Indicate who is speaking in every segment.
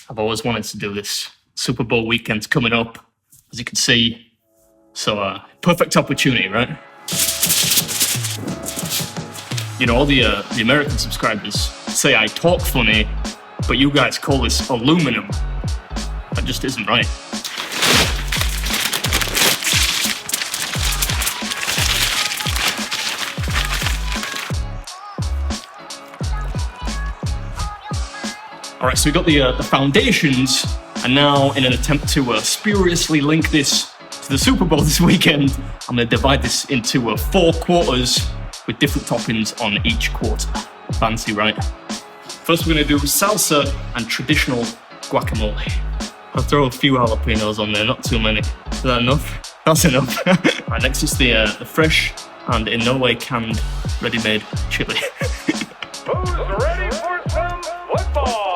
Speaker 1: I've always wanted to do this. Super Bowl weekend's coming up, as you can see. So, perfect opportunity, right? You know, all the American subscribers say I talk funny, but you guys call this aluminum. That just isn't right. All right, so we got the foundations, and now in an attempt to spuriously link this to the Super Bowl this weekend, I'm going to divide this into 4 quarters with different toppings on each quarter. Fancy, right? First, we're going to do salsa and traditional guacamole. I'll throw a few jalapenos on there, not too many. Is that enough? That's enough. Right, next is the fresh and in no way canned ready-made chili.
Speaker 2: Who's ready for some football?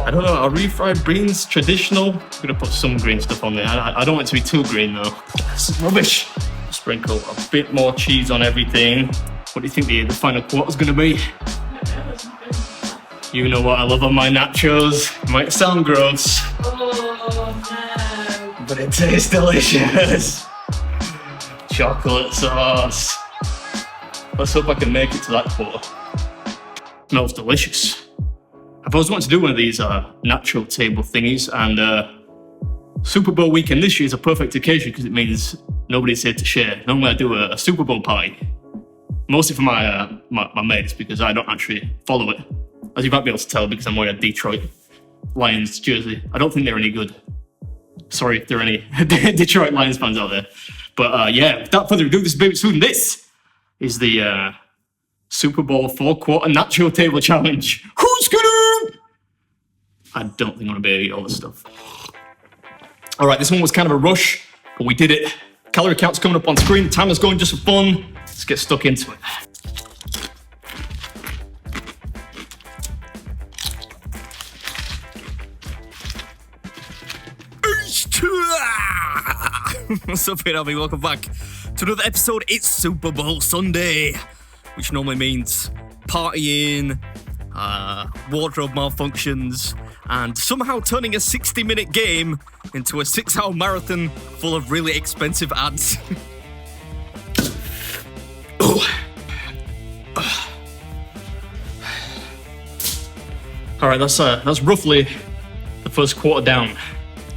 Speaker 1: I don't know, are refried beans traditional? I'm gonna put some green stuff on there. I don't want it to be too green though. This is rubbish. Sprinkle a bit more cheese on everything. What do you think the final quarter's gonna be? You know what I love on my nachos. Might sound gross.
Speaker 3: Oh no.
Speaker 1: But it tastes delicious. Chocolate sauce. Let's hope I can make it to that quarter. Smells delicious. I've always wanted to do one of these nacho table thingies, and Super Bowl weekend this year is a perfect occasion because it means nobody's here to share. Normally I do a Super Bowl party, mostly for my mates because I don't actually follow it. As you might be able to tell because I'm wearing a Detroit Lions jersey. I don't think they're any good. Sorry if there are any Detroit Lions fans out there. But yeah, without further ado, this is BeardMeatsFood, and this is the Super Bowl 4-quarter nacho table challenge. Who's gonna? I don't think I'm gonna be able to eat all this stuff. All right, this one was kind of a rush, but we did it. Calorie count's coming up on screen. The timer's going just for fun. Let's get stuck into it. What's up, everybody? Welcome back to another episode. It's Super Bowl Sunday, which normally means partying, wardrobe malfunctions, and somehow turning a 60-minute game into a 6-hour marathon full of really expensive ads. All right, that's roughly the first quarter down.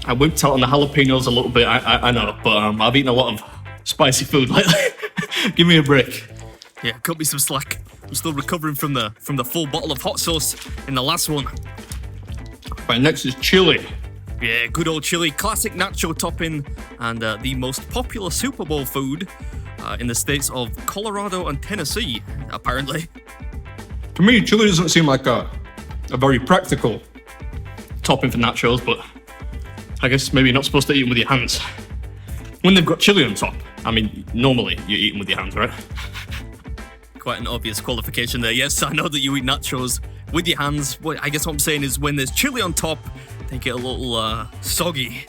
Speaker 1: I whipped out on the jalapenos a little bit, I know, but I've eaten a lot of spicy food lately. Give me a break. Yeah, cut me some slack. I'm still recovering from the full bottle of hot sauce in the last one. Right, next is chili. Yeah, good old chili, classic nacho topping, and the most popular Super Bowl food in the states of Colorado and Tennessee, apparently. To me, chili doesn't seem like a very practical topping for nachos, but I guess maybe you're not supposed to eat them with your hands. When they've got chili on top, I mean, normally you eat them with your hands, right? Quite an obvious qualification there. Yes, I know that you eat nachos with your hands. I guess what I'm saying is when there's chili on top, they get a little soggy.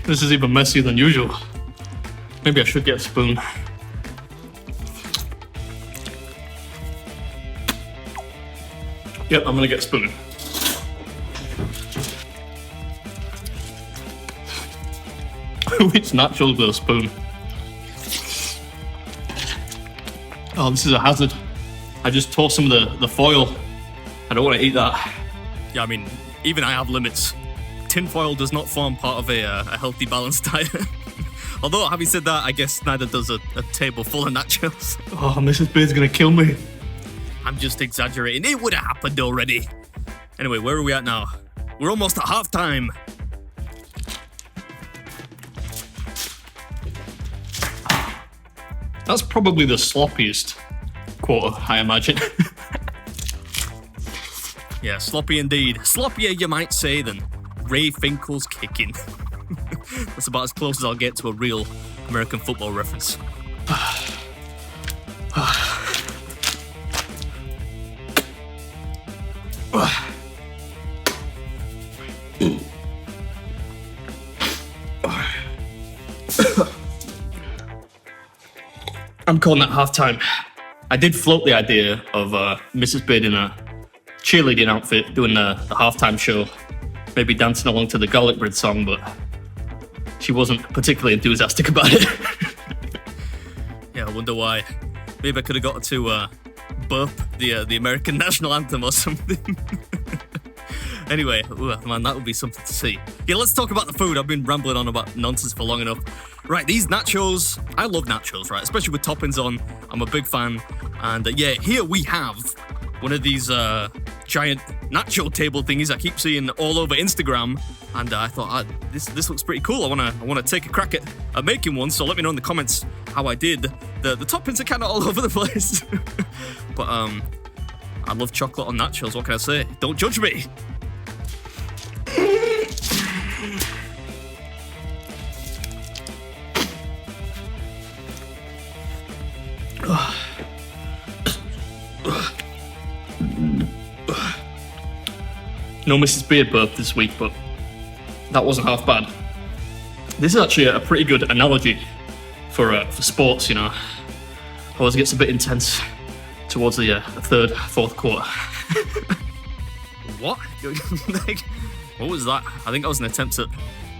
Speaker 1: This is even messier than usual. Maybe I should get a spoon. Yep, I'm gonna get a spoon. Which nachos with a spoon? Oh, this is a hazard. I just tore some of the foil. I don't want to eat that. Yeah, I mean, even I have limits. Tin foil does not form part of a healthy, balanced diet. Although, having said that, I guess neither does a table full of nachos. Oh, Mrs. Beard's gonna kill me. I'm just exaggerating. It would have happened already. Anyway, where are we at now? We're almost at halftime. That's probably the sloppiest quarter, I imagine. Yeah, sloppy indeed. Sloppier, you might say, than Ray Finkel's kicking. That's about as close as I'll get to a real American football reference. I'm calling that halftime. I did float the idea of Mrs. Beard in a cheerleading outfit doing the halftime show, maybe dancing along to the Garlic Bread song, but she wasn't particularly enthusiastic about it.
Speaker 3: Yeah, I wonder why. Maybe I could have got her to burp the American national anthem or something. Anyway, man, that would be something to see. Yeah, let's talk about the food. I've been rambling on about nonsense for long enough. Right, these nachos, I love nachos, right? Especially with toppings on. I'm a big fan. And yeah, here we have one of these giant nacho table thingies I keep seeing all over Instagram. And I thought, this looks pretty cool. I wanna take a crack at making one. So let me know in the comments how I did. The toppings are kind of all over the place. But I love chocolate on nachos. What can I say? Don't judge me.
Speaker 1: No Mrs. Beard burp this week, but that wasn't half bad. This is actually a pretty good analogy for sports, you know. Always gets a bit intense towards the third, fourth quarter.
Speaker 3: What? Like, what was that? I think that was an attempt at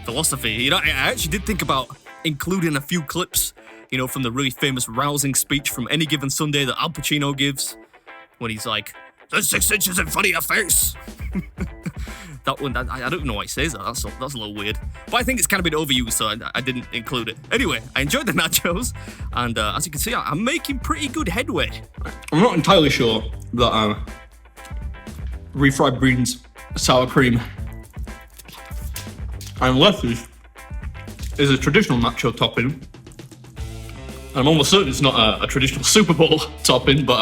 Speaker 3: philosophy. You know, I actually did think about including a few clips, you know, from the really famous rousing speech from Any Given Sunday that Al Pacino gives when he's like, "There's 6 inches in front of your face." That one, I don't even know why he says that. That's a little weird. But I think it's kind of been overused, so I didn't include it. Anyway, I enjoyed the nachos, and as you can see, I'm making pretty good headway.
Speaker 1: I'm not entirely sure that refried beans, sour cream, and lettuce is a traditional nacho topping. I'm almost certain it's not a traditional Super Bowl topping, but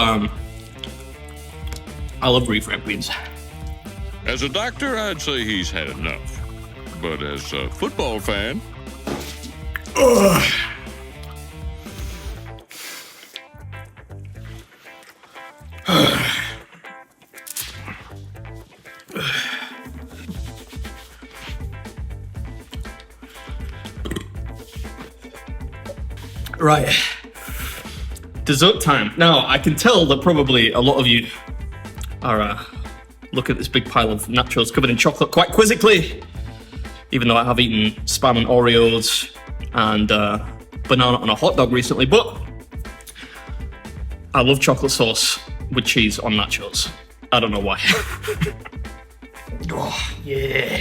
Speaker 1: I love refried beans.
Speaker 4: As a doctor, I'd say he's had enough. But as a football fan...
Speaker 1: Right. Dessert time. Now, I can tell that probably a lot of you are looking at this big pile of nachos covered in chocolate quite quizzically, even though I have eaten Spam and Oreos and banana on a hot dog recently, but I love chocolate sauce with cheese on nachos. I don't know why. Oh, yeah.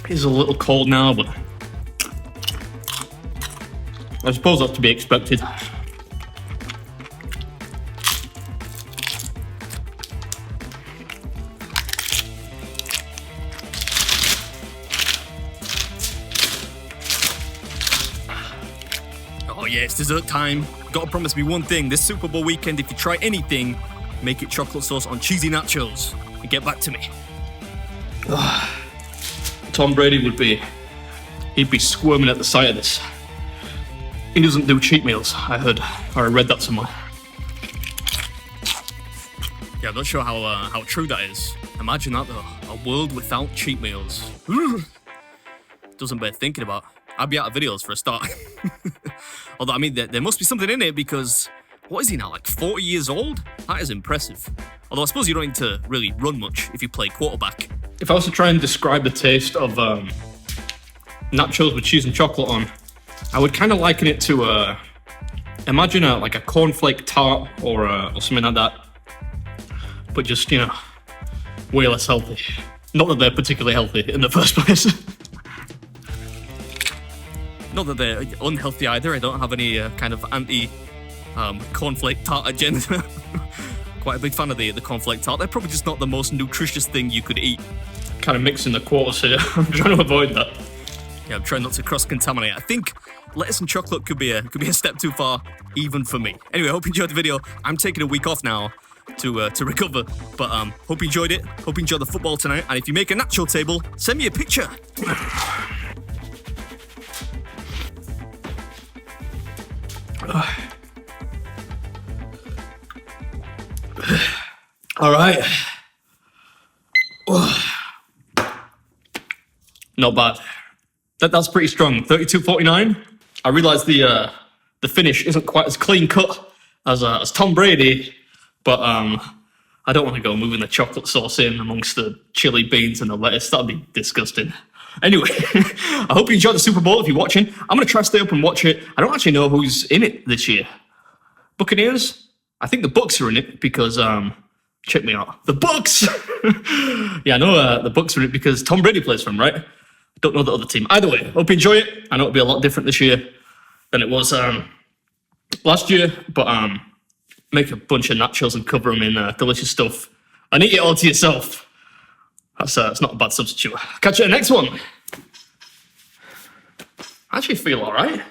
Speaker 1: It's a little cold now, but I suppose that's to be expected.
Speaker 3: Oh yeah, it's dessert time. Gotta promise me one thing, this Super Bowl weekend, if you try anything, make it chocolate sauce on cheesy nachos and get back to me.
Speaker 1: Tom Brady he'd be squirming at the sight of this. He doesn't do cheat meals, I heard, or I read that somewhere.
Speaker 3: Yeah, I'm not sure how true that is. Imagine that though, a world without cheat meals. Doesn't bear thinking about. I'd be out of videos for a start. Although, I mean, there must be something in it because, what is he now, like 40 years old? That is impressive. Although I suppose you don't need to really run much if you play quarterback.
Speaker 1: If I was to try and describe the taste of nachos with cheese and chocolate on, I would kind of liken it to imagine like a cornflake tart or something like that, but just, you know, way less healthy. Not that they're particularly healthy in the first place.
Speaker 3: Not that they're unhealthy either. I don't have any kind of anti-cornflake tart agenda. Quite a big fan of the cornflake tart. They're probably just not the most nutritious thing you could eat.
Speaker 1: Kind of mixing the quarters here. I'm trying to avoid that.
Speaker 3: Yeah, I'm trying not to cross-contaminate. I think lettuce and chocolate could be a step too far, even for me. Anyway, I hope you enjoyed the video. I'm taking a week off now to recover, but hope you enjoyed it. Hope you enjoyed the football tonight. And if you make a nacho table, send me a picture.
Speaker 1: All right. Not bad. That's pretty strong. 32-49. I realise the finish isn't quite as clean cut as Tom Brady, but I don't want to go moving the chocolate sauce in amongst the chili beans and the lettuce. That'd be disgusting. Anyway, I hope you enjoyed the Super Bowl. If you're watching, I'm going to try to stay up and watch it. I don't actually know who's in it this year. Buccaneers? I think the Bucs are in it because, check me out. The Bucs! Yeah, I know the Bucs are in it because Tom Brady plays for them, right? Don't know the other team. Either way, hope you enjoy it. I know it'll be a lot different this year than it was last year, but make a bunch of nachos and cover them in delicious stuff and eat it all to yourself. That's not a bad substitute. Catch you in the next one. I actually feel all right.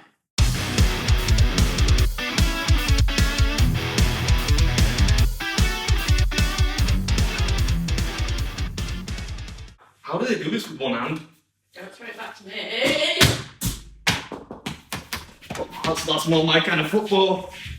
Speaker 1: How do they do this with one hand?
Speaker 5: Don't throw it back to me.
Speaker 1: That's more my kind of football.